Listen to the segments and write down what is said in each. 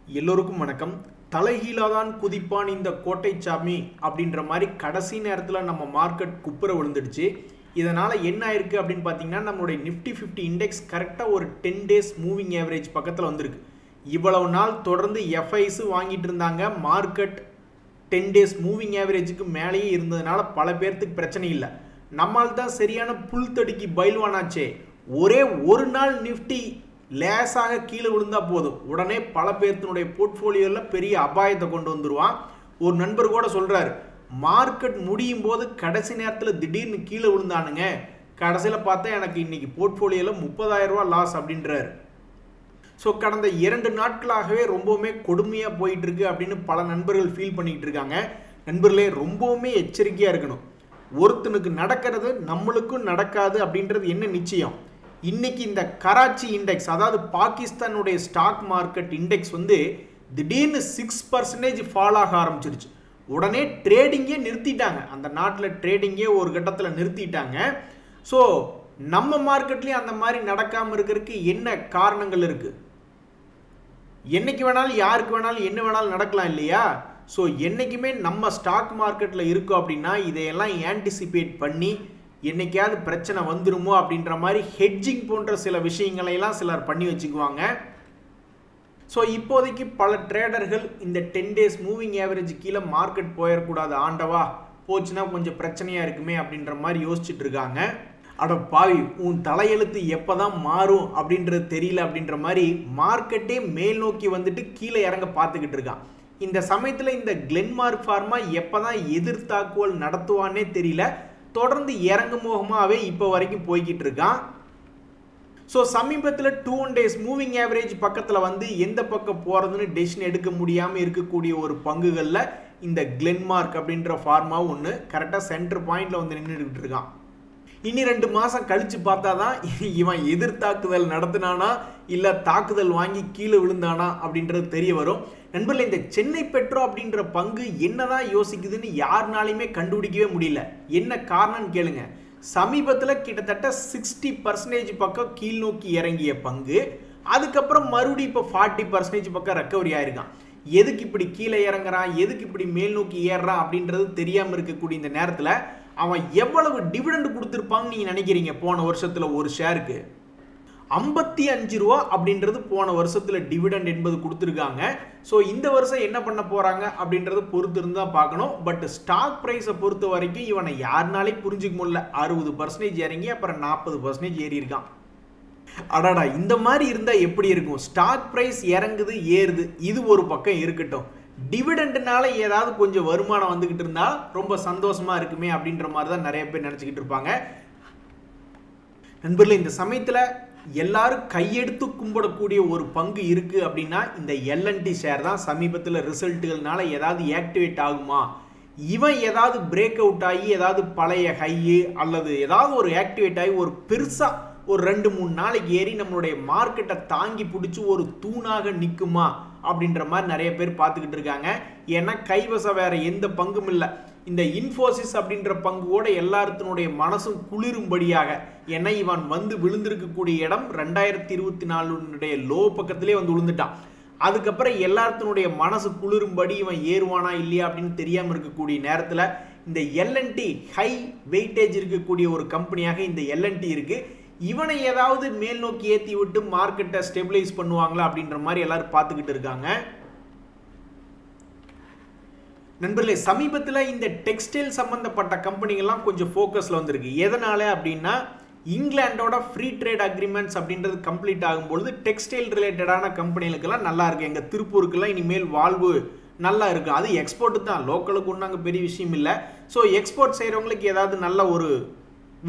எல்லோருக்கும் வணக்கம். தலைகீழாதான் குதிப்பான் இந்த கோட்டை சாமி அப்படின்ற மாதிரி கடைசி நேரத்தில் நம்ம மார்க்கெட் குப்புற விழுந்துடுச்சு. இதனால் என்ன ஆயிருக்கு அப்படின்னு பார்த்தீங்கன்னா, நம்மளுடைய நிஃப்டி 50 இண்டெக்ஸ் கரெக்டாக ஒரு 10 டேஸ் மூவிங் ஆவரேஜ் பக்கத்தில் வந்திருக்கு. இவ்வளவு நாள் தொடர்ந்து எஃப்ஐஸ் வாங்கிட்டு இருந்தாங்க. மார்க்கெட் 10 டேஸ் மூவிங் ஆவரேஜுக்கு மேலேயே இருந்ததுனால பல பேர்த்துக்கு பிரச்சனை இல்லை. நம்மால் தான் சரியான புல் தடுக்கி பயில்வானாச்சே. ஒரே ஒரு நாள் நிஃப்டி லேசாக கீழே விழுந்தா போதும், உடனே பல பேர்த்தினுடைய போர்ட்ஃபோலியோவில் பெரிய அபாயத்தை கொண்டு வந்துடுவான். ஒரு நண்பர் கூட சொல்கிறாரு, மார்க்கெட் முடியும் போது கடைசி நேரத்தில் திடீர்னு கீழே விழுந்தானுங்க, கடைசியில் பார்த்தா எனக்கு இன்னைக்கு போர்ட்ஃபோலியோவில் 30,000 ரூபா லாஸ் அப்படின்றாரு. ஸோ கடந்த 2 நாட்களாகவே ரொம்பவுமே கொடுமையாக போயிட்டு இருக்கு அப்படின்னு பல நண்பர்கள் ஃபீல் பண்ணிக்கிட்டு இருக்காங்க. நண்பர்களே, ரொம்பவுமே எச்சரிக்கையாக இருக்கணும். ஒருத்தனுக்கு நடக்கிறது நம்மளுக்கும் நடக்காது அப்படின்றது என்ன நிச்சயம்? இன்னைக்கு இந்த கராச்சி இண்டெக்ஸ், அதாவது பாகிஸ்தானுடைய ஸ்டாக் மார்க்கெட் இண்டெக்ஸ் திடீர்னு 6% ஃபால் ஆக ஆரம்பிச்சிருச்சு. உடனே ட்ரேடிங்கே நிறுத்திட்டாங்க. அந்த நாட்டில் ட்ரேடிங்கே ஒரு கட்டத்தில் நிறுத்திட்டாங்க. ஸோ நம்ம மார்க்கெட்லேயும் அந்த மாதிரி நடக்காமல் இருக்கிறதுக்கு என்ன காரணங்கள் இருக்குது? என்னைக்கு வேணாலும் யாருக்கு வேணாலும் என்ன வேணாலும் நடக்கலாம் இல்லையா? ஸோ என்றைக்குமே நம்ம ஸ்டாக் மார்க்கெட்டில் இருக்கோம் அப்படின்னா இதையெல்லாம் ஆன்டிசிபேட் பண்ணி என்னைக்காவது பிரச்சனை வந்துருமோ அப்படின்ற மாதிரி ஹெட்ஜிங் போன்ற சில விஷயங்களையெல்லாம் சிலர் பண்ணி வச்சுக்குவாங்க. ஸோ இப்போதைக்கு பல ட்ரேடர்கள் இந்த 10 டேஸ் மூவிங் ஆவரேஜ் கீழே மார்க்கெட் போயிடக்கூடாது, ஆண்டவா போச்சுன்னா கொஞ்சம் பிரச்சனையாக இருக்குமே அப்படின்ற மாதிரி யோசிச்சுட்டு இருக்காங்க. அட பாவி, உன் தலையெழுத்து எப்போ தான் மாறும் அப்படின்றது தெரியல அப்படின்ற மாதிரி மார்க்கெட்டே மேல் நோக்கி வந்துட்டு கீழே இறங்க பார்த்துக்கிட்டு இருக்கான். இந்த சமயத்தில் இந்த கிளென்மார்க் ஃபார்மா எப்போ தான் எதிர்த்தாக்குவல் நடத்துவான்னே தெரியல. தொடர்ந்து இறங்கு முகமாகவே இப்போ வரைக்கும் போய்கிட்டு இருக்கான். ஸோ சமீபத்தில் 2 டேஸ் மூவிங் ஆவரேஜ் பக்கத்தில் எந்த பக்கம் போகிறதுன்னு டெசிஷன் எடுக்க முடியாமல் இருக்கக்கூடிய ஒரு பங்குகளில் இந்த கிளென்மார்க் அப்படின்ற ஃபார்மாவும் ஒன்று கரெக்டாக சென்டர் பாயிண்டில் நின்றுக்கிட்டு இருக்கான். இனி 2 மாதம் கழித்து பார்த்தா தான் இவன் எதிர்த்தாக்குதல் நடத்தினானா இல்லை தாக்குதல் வாங்கி கீழே விழுந்தானா அப்படின்றது தெரிய வரும். நண்பர்களே, இந்த சென்னை பெட்ரோ அப்படின்ற பங்கு என்னதான் யோசிக்குதுன்னு யாருனாலையுமே கண்டுபிடிக்கவே முடியல. என்ன காரணம்னு கேளுங்க. சமீபத்தில் கிட்டத்தட்ட 60% பக்கம் கீழ் நோக்கி இறங்கிய பங்கு, அதுக்கப்புறம் மறுபடியும் இப்போ 40% பக்கம் ரெக்கவரி ஆயிருக்கான். எதுக்கு இப்படி கீழே இறங்குறான், எதுக்கு இப்படி மேல் நோக்கி ஏறுறான் அப்படின்றது தெரியாமல் இருக்கக்கூடிய இந்த நேரத்தில் அவன் எவ்வளவு டிவிடெண்ட் கொடுத்துருப்பான்னு நீங்கள் நினைக்கிறீங்க? போன வருஷத்தில் ஒரு ஷேருக்கு 55 ரூபா அப்படின்றது போன வருஷத்தில் டிவிடெண்ட் என்பது கொடுத்துருக்காங்க. ஸோ இந்த வருஷம் என்ன பண்ண போகிறாங்க அப்படின்றத பொறுத்து இருந்தால் பார்க்கணும். பட் ஸ்டாக் ப்ரைஸை பொறுத்த வரைக்கும் இவனை யாருனாலே புரிஞ்சிக்க முடியல. 60% இறங்கி அப்புறம் 40% ஏறி இருக்கான். அடாடா, இந்த மாதிரி இருந்தால் எப்படி இருக்கும்? ஸ்டாக் ப்ரைஸ் இறங்குது ஏறுது, இது ஒரு பக்கம் இருக்கட்டும், டிவிடெண்ட்னால ஏதாவது கொஞ்சம் வருமானம் வந்துக்கிட்டு இருந்தால் ரொம்ப சந்தோஷமாக இருக்குமே அப்படின்ற மாதிரி தான் நிறைய பேர் நினச்சிக்கிட்டு இருப்பாங்க. நண்பர்களே, இந்த சமயத்தில் எல்லாரும் கையெடுத்து கும்பிடக்கூடிய ஒரு பங்கு இருக்குது அப்படின்னா இந்த எல்என்டி ஷேர் தான். சமீபத்தில் ரிசல்ட்டுகள்னால ஏதாவது ஆக்டிவேட் ஆகுமா, இவன் ஏதாவது பிரேக் அவுட் ஆகி ஏதாவது பழைய ஹையு அல்லது ஏதாவது ஒரு ஆக்டிவேட் ஆகி ஒரு பெருசாக ஒரு 2-3 நாளைக்கு ஏறி நம்மளுடைய மார்க்கெட்டை தாங்கி பிடிச்சி ஒரு தூணாக நிற்குமா அப்படின்ற மாதிரி நிறைய பேர் பார்த்துக்கிட்டு இருக்காங்க. ஏன்னா கைவசம் வேற எந்த பங்கும் இல்லை. இந்த இன்ஃபோசிஸ் அப்படின்ற பங்கோட எல்லாத்தினுடைய மனசும் குளிரும்படியாக, ஏன்னா இவன் விழுந்திருக்கக்கூடிய இடம் 2024 லோ பக்கத்திலே விழுந்துட்டான். அதுக்கப்புறம் எல்லாத்தினுடைய மனசு குளிரும்படி இவன் ஏறுவானா இல்லையா அப்படின்னு தெரியாமல் இருக்கக்கூடிய நேரத்தில் இந்த எல்என்டி ஹை வெயிட்டேஜ் இருக்கக்கூடிய ஒரு கம்பெனியாக இந்த எல்என்டி இருக்கு. இவனை ஏதாவது மேல் நோக்கி ஏற்றி விட்டு மார்க்கெட்டை ஸ்டெபிலைஸ் பண்ணுவாங்களா அப்படின்ற மாதிரி எல்லாரும் பார்த்துக்கிட்டு இருக்காங்க. நண்பர்களே, சமீபத்தில் இந்த டெக்ஸ்டைல் சம்பந்தப்பட்ட கம்பெனிகள்லாம் கொஞ்சம் ஃபோக்கஸில் வந்திருக்கு. எதனால அப்படின்னா, இங்கிலாண்டோட ஃப்ரீ ட்ரேட் அக்ரிமெண்ட்ஸ் அப்படின்றது கம்ப்ளீட் ஆகும்பொழுது டெக்ஸ்டைல் ரிலேட்டடான கம்பெனிகளுக்கெல்லாம் நல்லா இருக்குது. எங்கள் திருப்பூருக்கெல்லாம் இனிமேல் வாழ்வு நல்லா இருக்குது. அது எக்ஸ்போர்ட்டு தான், லோக்கலுக்கு ஒன்றும் அங்கே பெரிய விஷயம் இல்லை. ஸோ எக்ஸ்போர்ட் செய்கிறவங்களுக்கு ஏதாவது நல்ல ஒரு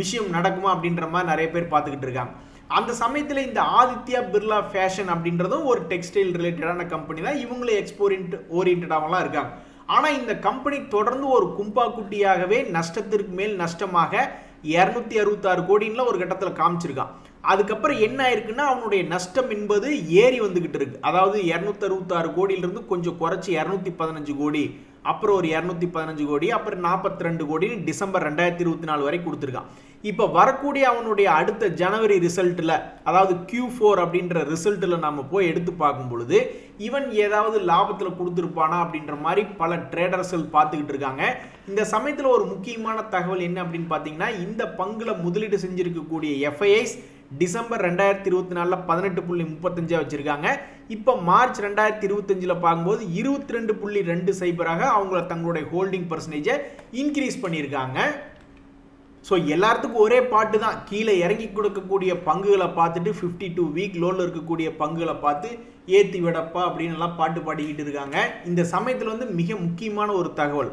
விஷயம் நடக்குமா அப்படின்ற மாதிரி நிறைய பேர் பார்த்துக்கிட்டு இருக்காங்க. அந்த சமயத்தில் இந்த ஆதித்யா பிர்லா ஃபேஷன் அப்படின்றதும் ஒரு டெக்ஸ்டைல் ரிலேட்டடான கம்பெனி தான். இவங்களும் எக்ஸ்போர்ட் ஓரியன்டாகலாம் இருக்காங்க. ஆனால் இந்த கம்பெனி தொடர்ந்து ஒரு கும்பா குட்டியாகவே நஷ்டத்திற்கு மேல் நஷ்டமாக 266 கோடின்ல ஒரு கட்டத்தில் காமிச்சிருக்கான். அதுக்கப்புறம் என்ன ஆயிருக்குன்னா, அவனுடைய நஷ்டம் என்பது ஏறி வந்துகிட்டு இருக்கு. அதாவது 266 கோடியிலிருந்து கொஞ்சம் குறைச்சி 215 கோடி, அப்புறம் ஒரு 215 கோடி, அப்புறம் 42 கோடின்னு டிசம்பர் 2024 வரை கொடுத்துருக்கான். இப்போ வரக்கூடிய அவனுடைய அடுத்த ஜனவரி ரிசல்ட்டில், அதாவது Q4 அப்படின்ற ரிசல்ட்டில் நம்ம போய் எடுத்து பார்க்கும் பொழுது இவன் ஏதாவது லாபத்தில் கொடுத்துருப்பானா அப்படின்ற மாதிரி பல ட்ரேடர்ஸ்கள் பார்த்துக்கிட்டு இருக்காங்க. இந்த சமயத்தில் ஒரு முக்கியமான தகவல் என்ன அப்படின்னு பார்த்தீங்கன்னா, இந்த பங்குல முதலீடு செஞ்சிருக்கக்கூடிய FIIs டிசம்பர் 2024 18.35 வச்சிருக்காங்க. இப்போ மார்ச் 2025 பார்க்கும்போது 22.20 அவங்கள தங்களுடைய ஹோல்டிங் பர்சன்டேஜை இன்க்ரீஸ் பண்ணியிருக்காங்க. ஸோ எல்லாத்துக்கும் ஒரே பாட்டு தான், கீழே இறங்கி கொடுக்கக்கூடிய பங்குகளை பார்த்துட்டு 52 வீக் லோவில் இருக்கக்கூடிய பங்குகளை பார்த்து ஏற்றி விடப்பா அப்படின்னு எல்லாம் பாட்டு பாடிக்கிட்டு இருக்காங்க. இந்த சமயத்தில் வந்து மிக முக்கியமான ஒரு தகவல்,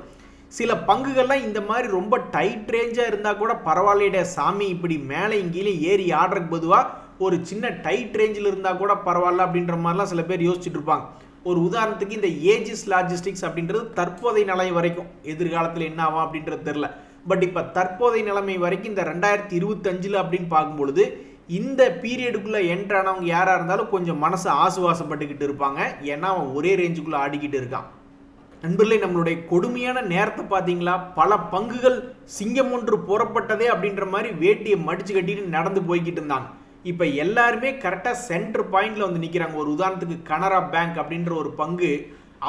சில பங்குகள்லாம் இந்த மாதிரி ரொம்ப டைட் ரேஞ்சாக இருந்தால் கூட பரவாயில்லையே சாமி, இப்படி மேலே இங்கேயே ஏறி ஆடுறதுக்கு பொதுவாக ஒரு சின்ன டைட் ரேஞ்சில் இருந்தால் கூட பரவாயில்ல அப்படின்ற மாதிரிலாம் சில பேர் யோசிச்சுட்டு இருப்பாங்க. ஒரு உதாரணத்துக்கு இந்த ஏஜிஸ் லாஜிஸ்டிக்ஸ் அப்படின்றது தற்போதைய நிலை வரைக்கும், எதிர்காலத்தில் என்ன ஆகும் அப்படின்றது தெரில, பட் இப்போ தற்போதைய நிலைமை வரைக்கும் இந்த 2025 அப்படின்னு பார்க்கும்பொழுது இந்த பீரியடுக்குள்ளே என்ட்ரானவங்க யாராக இருந்தாலும் கொஞ்சம் மனசு ஆசுவாசப்பட்டுக்கிட்டு இருப்பாங்க. ஏன்னா அவன் ஒரே ரேஞ்சுக்குள்ளே ஆடிக்கிட்டு இருக்கான். நண்பர்களே, நம்மளுடைய கொடுமையான நேரத்தை பார்த்தீங்களா? பல பங்குகள் சிங்கம் ஒன்று புறப்பட்டதே அப்படின்ற மாதிரி வேட்டியை மடிச்சு கட்டிட்டு நடந்து போய்கிட்டு இருந்தாங்க. இப்போ எல்லாருமே கரெக்டாக சென்டர் பாயிண்ட்ல வந்து நிற்கிறாங்க. ஒரு உதாரணத்துக்கு கனரா பேங்க் அப்படின்ற ஒரு பங்கு,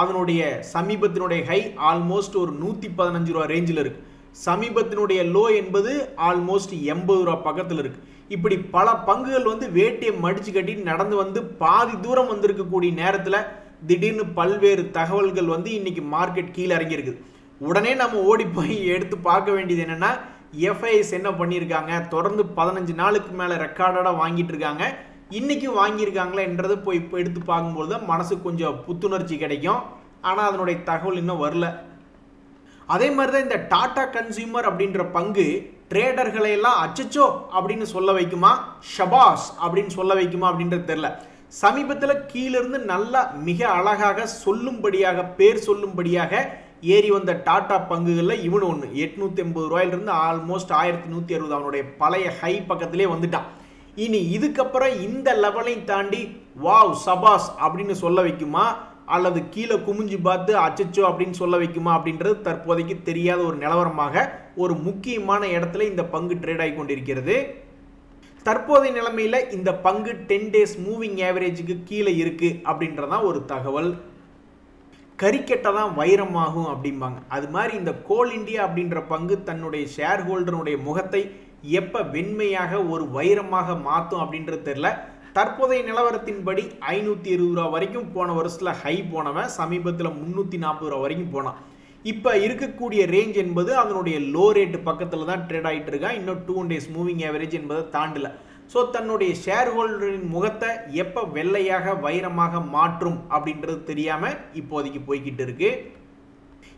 அதனுடைய சமீபத்தினுடைய ஹை ஆல்மோஸ்ட் ஒரு 115 ரூபா ரேஞ்சில் இருக்கு. சமீபத்தினுடைய லோ என்பது ஆல்மோஸ்ட் 80 ரூபா பக்கத்தில் இருக்கு. இப்படி பல பங்குகள் வந்து வேட்டியை மடிச்சு கட்டிட்டு நடந்து வந்து பாதி தூரம் வந்திருக்கக்கூடிய நேரத்தில் திடீர்னு பல்வேறு தகவல்கள் வந்து இன்னைக்கு மார்க்கெட் கீழே இறங்கியிருக்குது. உடனே நம்ம ஓடி போய் எடுத்து பார்க்க வேண்டியது என்னன்னா, FIIs என்ன பண்ணியிருக்காங்க, தொடர்ந்து 15 நாளுக்கு மேலே ரெக்கார்டடாக வாங்கிட்டு இருக்காங்க. இன்னைக்கு வாங்கியிருக்காங்களா என்றது போய் இப்போ எடுத்து பார்க்கும்போது தான் மனசுக்கு கொஞ்சம் புத்துணர்ச்சி கிடைக்கும். ஆனால் அதனுடைய தகவல் இன்னும் வரல. அதே மாதிரி தான் இந்த டாடா கன்சியூமர் அப்படின்ற பங்கு ட்ரேடர்களை எல்லாம் அச்சச்சோ அப்படின்னு சொல்ல வைக்குமா, ஷபாஸ் அப்படின்னு சொல்ல வைக்குமா அப்படின்றது தெரியல. சமீபத்தில் கீழிருந்து நல்லா மிக அழகாக சொல்லும்படியாக, பேர் சொல்லும்படியாக ஏறி வந்த டாடா பங்குகளில் இவனு ஒன்று. 880 ரூபாயிலிருந்து ஆல்மோஸ்ட் 1160 அவனுடைய பழைய ஹை பக்கத்திலே வந்துட்டான். இனி இதுக்கப்புறம் இந்த லெவலையும் தாண்டி வாவ் சபாஸ் அப்படின்னு சொல்ல வைக்குமா, அல்லது கீழே குமிஞ்சு பார்த்து அச்சச்சோ அப்படின்னு சொல்ல வைக்குமா அப்படின்றது தற்போதைக்கு தெரியாத ஒரு நிலவரமாக ஒரு முக்கியமான இடத்துல இந்த பங்கு ட்ரேட் ஆகி கொண்டிருக்கிறது. தற்போதைய நிலைமையில இந்த பங்கு 10 டேஸ் மூவிங் ஆவரேஜுக்கு கீழே இருக்கு அப்படின்றதான் ஒரு தகவல். கறிக்கட்டை தான் வைரமாகும் அப்படிம்பாங்க. அது மாதிரி இந்த கோல் இண்டியா அப்படின்ற பங்கு தன்னுடைய ஷேர் ஹோல்டருடைய முகத்தை எப்ப வெண்மையாக ஒரு வைரமாக மாற்றும் அப்படின்றது தெரியல. தற்போதைய நிலவரத்தின்படி 520 ரூபா வரைக்கும் போன வருஷத்துல ஹை போனவன் சமீபத்தில் 340 ரூபா வரைக்கும் போனான். இப்போ இருக்கக்கூடிய ரேஞ்ச் என்பது அதனுடைய லோ ரேட்டு பக்கத்தில் தான் ட்ரேட் ஆகிட்டு இருக்கா. இன்னும் 2 டேஸ் மூவிங் ஆவரேஜ் என்பதை தாண்டல. ஸோ தன்னுடைய ஷேர் ஹோல்டரின் முகத்தை எப்போ வெள்ளையாக வைரமாக மாற்றும் அப்படின்றது தெரியாமல் இப்போதைக்கு போய்கிட்டு இருக்கு.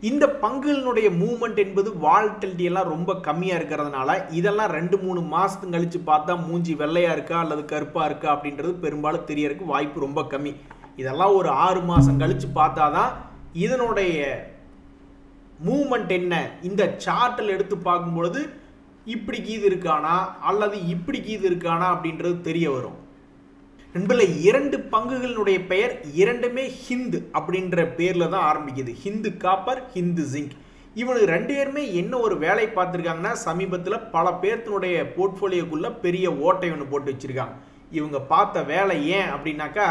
இந்த பங்குகளினுடைய மூவ்மெண்ட் என்பது வாலட்டிலிட்டி எல்லாம் ரொம்ப கம்மியாக இருக்கிறதுனால இதெல்லாம் 2-3 மாதத்துக்கு கழிச்சு பார்த்தா மூஞ்சி வெள்ளையாக இருக்கா அல்லது கருப்பாக இருக்கா அப்படின்றது பெரும்பாலும் தெரியறதுக்கு வாய்ப்பு ரொம்ப கம்மி. இதெல்லாம் ஒரு 6 மாதம் கழிச்சு பார்த்தா தான் இதனுடைய மூவ்மெண்ட் என்ன, இந்த சார்ட்டில் எடுத்து பார்க்கும் பொழுது இப்படி கீது இருக்கானா அல்லது இப்படி கீது இருக்கானா அப்படின்றது தெரிய வரும். நண்பர்களே, 2 பங்குகளினுடைய பெயர் இரண்டுமே ஹிந்து அப்படின்ற பேர்ல தான் ஆரம்பிக்குது. Hindu copper, Hindu zinc. இவனுக்கு 2 பேருமே என்ன ஒரு வேலை பார்த்துருக்காங்கன்னா, சமீபத்தில் பல பேர்த்தினுடைய போர்ட்ஃபோலியோக்குள்ள பெரிய ஓட்டை ஒன்று போட்டு வச்சிருக்காங்க. இவங்க பார்த்த வேலை ஏன் அப்படின்னாக்கா,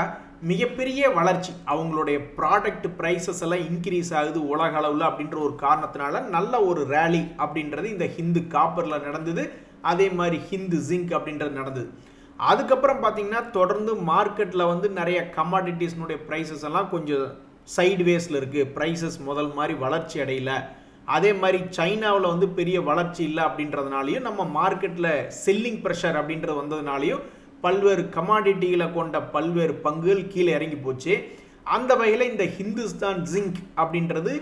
மிகப்பெரிய வளர்ச்சி, அவங்களுடைய ப்ராடக்ட் ப்ரைஸஸ் எல்லாம் இன்க்ரீஸ் ஆகுது உலக அளவில் அப்படின்ற ஒரு காரணத்தினால நல்ல ஒரு ரேலி அப்படின்றது இந்த ஹிந்து காப்பரில் நடந்தது. அதே மாதிரி ஹிந்து ஜிங்க் அப்படின்றது நடந்தது. அதுக்கப்புறம் பார்த்தீங்கன்னா தொடர்ந்து மார்க்கெட்டில் வந்து நிறைய கமாடிட்டிஸ்னுடைய ப்ரைஸஸ் எல்லாம் கொஞ்சம் சைட்வேஸில் இருக்குது. ப்ரைஸஸ் முதல் மாதிரி வளர்ச்சி அடையல. அதே மாதிரி சைனாவில் வந்து பெரிய வளர்ச்சி இல்லை அப்படின்றதுனாலையும் நம்ம மார்க்கெட்டில் செல்லிங் ப்ரெஷர் அப்படின்றது வந்ததுனாலையும் பல்வேறு கமாடிட்டிகளை கொண்ட பல்வேறு பங்குகள் கீழே இறங்கி போச்சு. அந்த வகையில் இந்த ஹிந்துஸ்தான் ஜிங்க் அப்படின்றது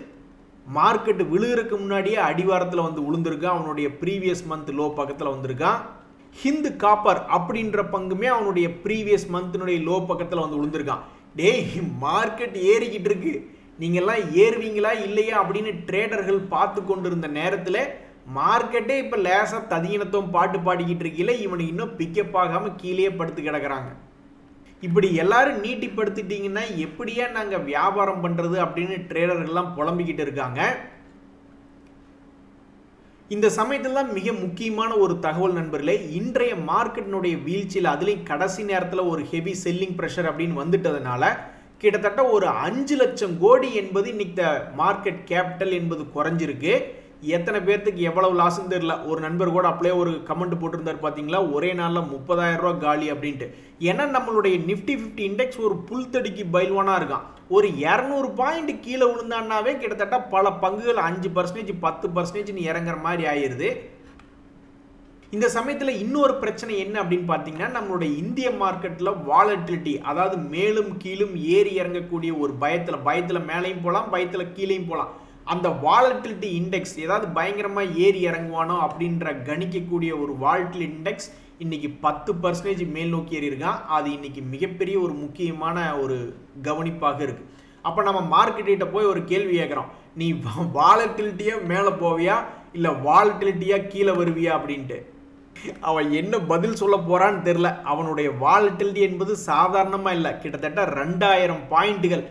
மார்க்கெட்டு விழுகிறதுக்கு முன்னாடியே அடிவாரத்தில் வந்து விழுந்திருக்கு. அவனுடைய ப்ரீவியஸ் மந்த் லோ பக்கத்தில் வந்திருக்கான். ஹிந்து காப்பர் அப்படின்ற பங்குமே அவனுடைய ப்ரீவியஸ் மந்த்தினுடைய லோ பக்கத்தில் வந்து விழுந்திருக்கான். டேய், மார்க்கெட் ஏறிக்கிட்டு இருக்கு, நீங்கள்லாம் ஏறுவீங்களா இல்லையா அப்படின்னு ட்ரேடர்கள் பார்த்து கொண்டிருந்த நேரத்தில் மார்க்கெட்டே இப்போ லேசாக ததீனத்துவம் பாட்டு பாடிக்கிட்டு இருக்கீங்களே, இவனுக்கு இன்னும் பிக்கப் ஆகாமல் கீழே படுத்து கிடக்கிறாங்க. இப்படி எல்லாரும் நீட்டிப்படுத்திட்டீங்கன்னா எப்படியா நாங்கள் வியாபாரம் பண்ணுறது அப்படின்னு ட்ரேடர்கள்லாம் புலம்பிக்கிட்டு இருக்காங்க. இந்த சமயத்தில் தான் மிக முக்கியமான ஒரு தகவல் நண்பர்களே, இன்றைய மார்க்கெட்டினுடைய வீழ்ச்சியில் அதுலேயும் கடைசி நேரத்தில் ஒரு ஹெவி செல்லிங் ப்ரெஷர் அப்படின்னு வந்துட்டதுனால கிட்டத்தட்ட ஒரு 5 லட்சம் கோடி என்பது இன்னைக்கு மார்க்கெட் கேபிட்டல் என்பது குறைஞ்சிருக்கு. எத்தனை பேர்த்துக்கு எவ்வளவு லாஸ்ன்னு தெரியல. ஒரு நண்பர் கூட அப்படியே ஒரு கமெண்ட் போட்டிருந்தார் பார்த்தீங்களா, ஒரே நாளில் 30,000 ரூபா காலி அப்படின்ட்டு. ஏன்னா நம்மளுடைய நிஃப்டி 50 இண்டெக்ஸ் ஒரு புல்தடிக்கு பயில்வானா இருக்கான். ஒரு 200 பாயிண்ட் கீழே விழுந்தான்னாவே கிட்டத்தட்ட பல பங்குகள் 5% 10% இறங்குற மாதிரி ஆயிருது. இந்த சமயத்தில் இன்னொரு பிரச்சனை என்ன அப்படின்னு பார்த்தீங்கன்னா, நம்மளுடைய இந்திய மார்க்கெட்டில் வாலட்டிலிட்டி, அதாவது மேலும் கீழும் ஏறி இறங்கக்கூடிய ஒரு பயத்தில் மேலேயும் போகலாம், பயத்தில் கீழேயும் போகலாம். அந்த வாலட்டிலிட்டி இண்டெக்ஸ் ஏதாவது பயங்கரமாக ஏறி இறங்குவானோ அப்படின்ற கணிக்கக்கூடிய ஒரு வாலட்டிலிட்டி இண்டெக்ஸ் இன்னைக்கு 10% மேல் நோக்கி ஏறி இருக்கான். அது இன்னைக்கு மிகப்பெரிய ஒரு முக்கியமான ஒரு கவனிப்பாக இருக்கு. அப்போ நம்ம மார்க்கெட்டிட்ட போய் ஒரு கேள்வி கேட்குறோம், நீ வாலட்டிலிட்டியா மேலே போவியா இல்லை வாலட்டிலிட்டியா கீழே வருவியா அப்படின்ட்டு. அவன் என்ன பதில் சொல்ல போறான்னு தெரியல. அவனுடைய வாலட்டிலிட்டி என்பது சாதாரணமாக இல்லை, கிட்டத்தட்ட 2000 பாயிண்ட்டுகள்.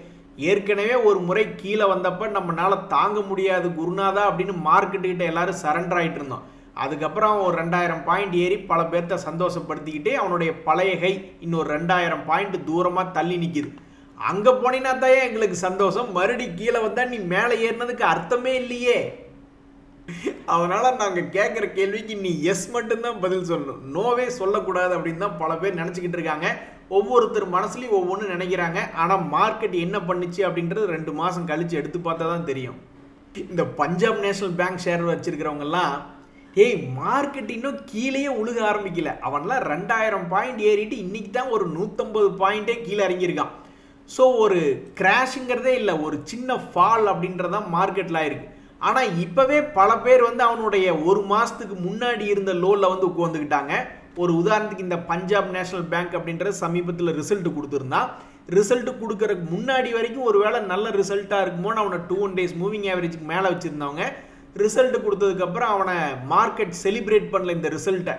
ஏற்கனவே ஒரு முறை கீழே வந்தப்ப நம்மளால தாங்க முடியாது குருநாதா அப்படின்னு மார்க்கெட்டுக்கிட்ட எல்லாரும் சரண்டர் ஆகிட்டு இருந்தோம். அதுக்கப்புறம் ஒரு 2000 பாயிண்ட் ஏறி பல பேர்த்த சந்தோஷப்படுத்திக்கிட்டே அவனுடைய பழைய கை இன்னொரு 2000 பாயிண்ட் தூரமாக தள்ளி நிற்கிது. அங்கே போனீங்கன்னா தான் எங்களுக்கு சந்தோஷம், மறுபடி கீழே வந்தா நீ மேலே ஏறினதுக்கு அர்த்தமே இல்லையே. அதனால நாங்கள் கேட்குற கேள்விக்கு நீ எஸ் மட்டும்தான் பதில் சொல்லணும், நோவே சொல்லக்கூடாது அப்படின்னு தான் பல பேர் நினச்சிக்கிட்டு இருக்காங்க. ஒவ்வொருத்தர் மனசுலையும் ஒவ்வொன்று நினைக்கிறாங்க. ஆனால் மார்க்கெட் என்ன பண்ணுச்சு அப்படின்றது 2 மாதம் கழிச்சு எடுத்து பார்த்தா தான் தெரியும். இந்த பஞ்சாப் நேஷனல் பேங்க் ஷேர் வச்சிருக்கிறவங்கெல்லாம், ஏய் மார்க்கெட் இன்னும் கீழேயே உழுக ஆரம்பிக்கல, அவன்லாம் 2000 பாயிண்ட் ஏறிட்டு இன்னைக்கு தான் ஒரு 150 பாயிண்டே கீழே இறங்கியிருக்கான். ஸோ ஒரு கிராஷுங்கிறதே இல்லை, ஒரு சின்ன ஃபால் அப்படின்றதான் மார்க்கெட்டில் ஆயிருக்கு. ஆனால் இப்போவே பல பேர் அவனுடைய ஒரு மாதத்துக்கு முன்னாடி இருந்த லோவில் உட்காந்துக்கிட்டாங்க. ஒரு உதாரணத்துக்கு இந்த பஞ்சாப் நேஷனல் பேங்க் அப்படின்றது சமீபத்தில் ரிசல்ட் கொடுத்துருந்தான். ரிசல்ட் கொடுக்கறதுக்கு முன்னாடி வரைக்கும் ஒரு வேளை நல்ல ரிசல்ட்டாக இருக்குமோன்னு அவனை 2 days மூவிங் ஆவரேஜுக்கு மேலே வச்சுருந்தவங்க. ரிசல்ட் கொடுத்ததுக்கப்புறம் அவனை மார்க்கெட் செலிப்ரேட் பண்ணல இந்த ரிசல்ட்டை.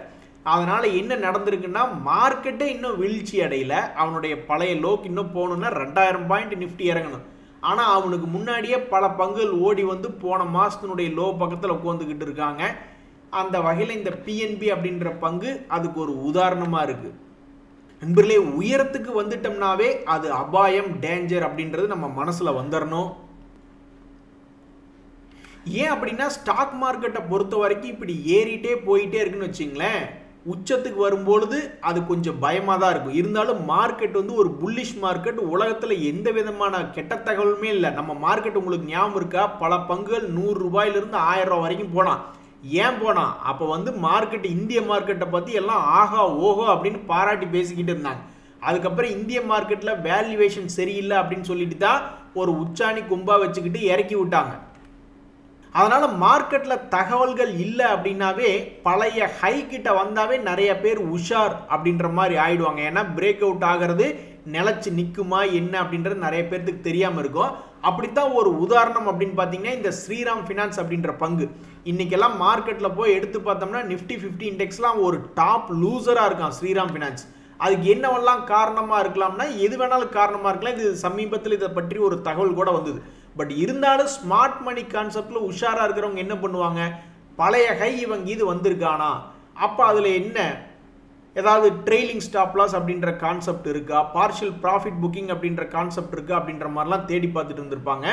அதனால் என்ன நடந்திருக்குன்னா, மார்க்கெட்டே இன்னும் வீழ்ச்சி அடையில. அவனுடைய பழைய லோக்கு இன்னும் போகணுன்னா 2000 பாயிண்ட் நிஃப்டி இறங்கணும். ஆனால் அவனுக்கு முன்னாடியே பல பங்குகள் ஓடி போன மாதத்தினுடைய லோ பக்கத்தில் உட்காந்துக்கிட்டு இருக்காங்க. அந்த வகையில் இந்த பிஎன்பி அப்படின்ற பங்கு அதுக்கு ஒரு உதாரணமாக இருக்குது. நண்பர்களே, உயரத்துக்கு வந்துட்டோம்னாவே அது அபாயம், டேஞ்சர் அப்படின்றது நம்ம மனசில் வந்துடணும். ஏன் அப்படின்னா, ஸ்டாக் மார்க்கெட்டை பொறுத்த வரைக்கும் இப்படி ஏறிட்டே போயிட்டே இருக்குன்னு வச்சுங்களேன், உச்சத்துக்கு வரும்பொழுது அது கொஞ்சம் பயமாக தான் இருக்கும். இருந்தாலும் மார்க்கெட் ஒரு புல்லிஷ் மார்க்கெட். உலகத்தில் எந்த விதமான கெட்ட தகவலுமே இல்லை. நம்ம மார்க்கெட் உங்களுக்கு ஞாபகம் இருக்கா, பல பங்குகள் 100 ரூபாயிலிருந்து 1000 ரூபா வரைக்கும் போனான். ஏன் போனான்? அப்போ மார்க்கெட், இந்திய மார்க்கெட்டை பற்றி எல்லாம் ஆஹா ஓஹோ அப்படின்னு பாராட்டி பேசிக்கிட்டு இருந்தாங்க. அதுக்கப்புறம் இந்திய மார்க்கெட்டில் வேல்யூவேஷன் சரியில்லை அப்படின்னு சொல்லிட்டு தான் ஒரு உச்சாணி கும்பா வச்சுக்கிட்டு இறக்கி விட்டாங்க. அதனால மார்க்கெட்டில் தகவல்கள் இல்லை அப்படின்னாவே பழைய ஹை கிட்ட வந்தாவே நிறைய பேர் உஷார் அப்படின்ற மாதிரி ஆயிடுவாங்க. ஏன்னா பிரேக் அவுட் ஆகிறது நிலச்சி நிற்குமா என்ன அப்படின்றது நிறைய பேர்த்துக்கு தெரியாமல் இருக்கும். அப்படித்தான் ஒரு உதாரணம் அப்படின்னு பார்த்தீங்கன்னா, இந்த ஸ்ரீராம் ஃபினான்ஸ் அப்படின்ற பங்கு இன்னைக்கெல்லாம் மார்க்கெட்டில் போய் எடுத்து பார்த்தோம்னா நிஃப்டி 50 இண்டெக்ஸ்லாம் ஒரு டாப் லூசராக இருக்கான் ஸ்ரீராம் ஃபினான்ஸ். அதுக்கு என்னவெல்லாம் காரணமாக இருக்கலாம்னா, எது வேணாலும் காரணமாக இருக்கலாம். இது சமீபத்தில் இதை பற்றி ஒரு தகவல் கூட வந்தது. பட் இருந்தாலும் ஸ்மார்ட் மணி கான்செப்டில் உஷாராக இருக்கிறவங்க என்ன பண்ணுவாங்க, பழைய ஹை இவங்க இது வந்திருக்கானா, அப்போ அதில் என்ன ஏதாவது ட்ரெயிலிங் ஸ்டாப் லாஸ் அப்படின்ற கான்செப்ட் இருக்கா, பார்ஷியல் ப்ராஃபிட் புக்கிங் அப்படின்ற கான்செப்ட் இருக்கா அப்படின்ற மாதிரிலாம் தேடி பார்த்துட்டு இருந்திருப்பாங்க.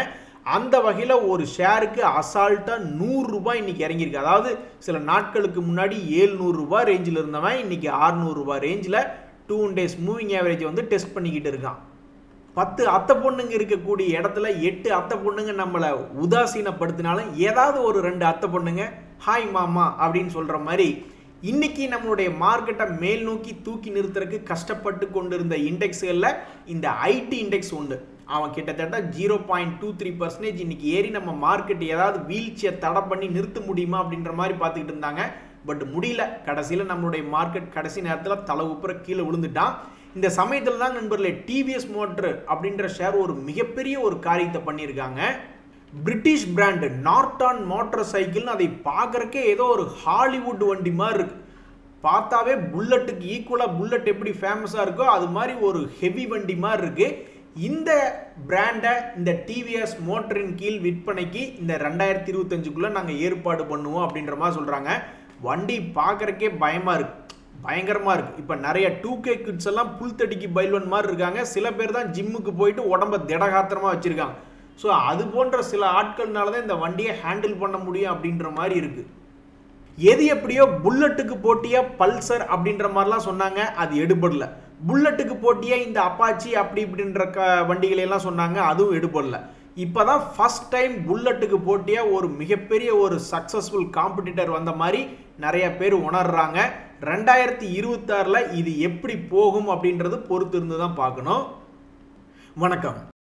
அந்த வகையில் ஒரு ஷேருக்கு அசால்ட்டாக 100 ரூபாய் இன்னைக்கு இறங்கியிருக்கு. அதாவது சில நாட்களுக்கு முன்னாடி 700 ரூபாய் ரேஞ்சில் இருந்தவன் இன்னைக்கு 600 ரூபாய் ரேஞ்சில் 2 days மூவிங் ஆவரேஜ் டெஸ்ட் பண்ணிக்கிட்டு இருக்கான். 10 அத்தை பொண்ணுங்க இருக்கக்கூடிய இடத்துல 8 அத்தை பொண்ணுங்க நம்மளை உதாசீனப்படுத்தினாலும் ஏதாவது ஒரு 2 அத்தை பொண்ணுங்க ஹாய் மாமா அப்படின்னு சொல்கிற மாதிரி இன்னைக்கு நம்மளுடைய மார்க்கெட்டை மேல் நோக்கி தூக்கி நிறுத்துறதுக்கு கஷ்டப்பட்டு கொண்டிருந்த இண்டெக்ஸ்களில் இந்த ஐடி இண்டெக்ஸ் உண்டு. அவன் கிட்டத்தட்ட 0.23% இன்னைக்கு ஏறி நம்ம மார்க்கெட் ஏதாவது வீழ்ச்சியை தடை பண்ணி நிறுத்த முடியுமா அப்படின்ற மாதிரி பார்த்துக்கிட்டு இருந்தாங்க. பட் முடியல. கடைசியில் நம்மளுடைய மார்க்கெட் கடைசி நேரத்தில் தலை உப்புற கீழே விழுந்துட்டான். இந்த சமயத்தில் தான் நண்பர்களே டிவிஎஸ் மோட்டர் அப்படின்ற ஷேர் ஒரு மிகப்பெரிய ஒரு காரியத்தை பண்ணியிருக்காங்க. பிரிட்டிஷ் பிராண்டு நார்டான் மோட்டார் சைக்கிள்னு அதை பார்க்குறக்கே ஏதோ ஒரு ஹாலிவுட் வண்டி மாதிரி இருக்கு. பார்த்தாவே புல்லட்டுக்கு ஈக்குவலாக புல்லட் எப்படி ஃபேமஸாக இருக்கோ அது மாதிரி ஒரு ஹெவி வண்டி மாதிரி இருக்கு. இந்த பிராண்டை இந்த டிவிஎஸ் மோட்டரின் கீழ் விற்பனைக்கு இந்த 2025க்குள்ள நாங்கள் ஏற்பாடு பண்ணுவோம் அப்படின்ற மாதிரி சொல்கிறாங்க. வண்டி பார்க்குறக்கே பயங்கரமாக இருக்குது. இப்போ நிறைய 2K கிட்ஸ் எல்லாம் புல்தடிக்கு பைல்வன் மாதிரி இருக்காங்க. சில பேர் தான் ஜிம்முக்கு போயிட்டு உடம்ப திடகாத்திரமாக வச்சுருக்காங்க. ஸோ அது போன்ற சில ஆட்கள்னால தான் இந்த வண்டியை ஹேண்டில் பண்ண முடியும் அப்படின்ற மாதிரி இருக்குது. எது எப்படியோ புல்லட்டுக்கு போட்டியா பல்சர் அப்படின்ற மாதிரிலாம் சொன்னாங்க, அது எடுபடல. புல்லட்டுக்கு போட்டியா இந்த அப்பாச்சி அப்படி இப்படின்ற வண்டிகளெல்லாம் சொன்னாங்க, அதுவும் எடுபடல. இப்போதான் ஃபர்ஸ்ட் டைம் புல்லட்டுக்கு போட்டியா ஒரு மிகப்பெரிய ஒரு சக்ஸஸ்ஃபுல் காம்படிட்டர் வந்த மாதிரி நிறைய பேர் உணர்றாங்க. 2026ல் இது எப்படி போகும் அப்படின்றது பொறுத்து இருந்து தான் பார்க்கணும். வணக்கம்.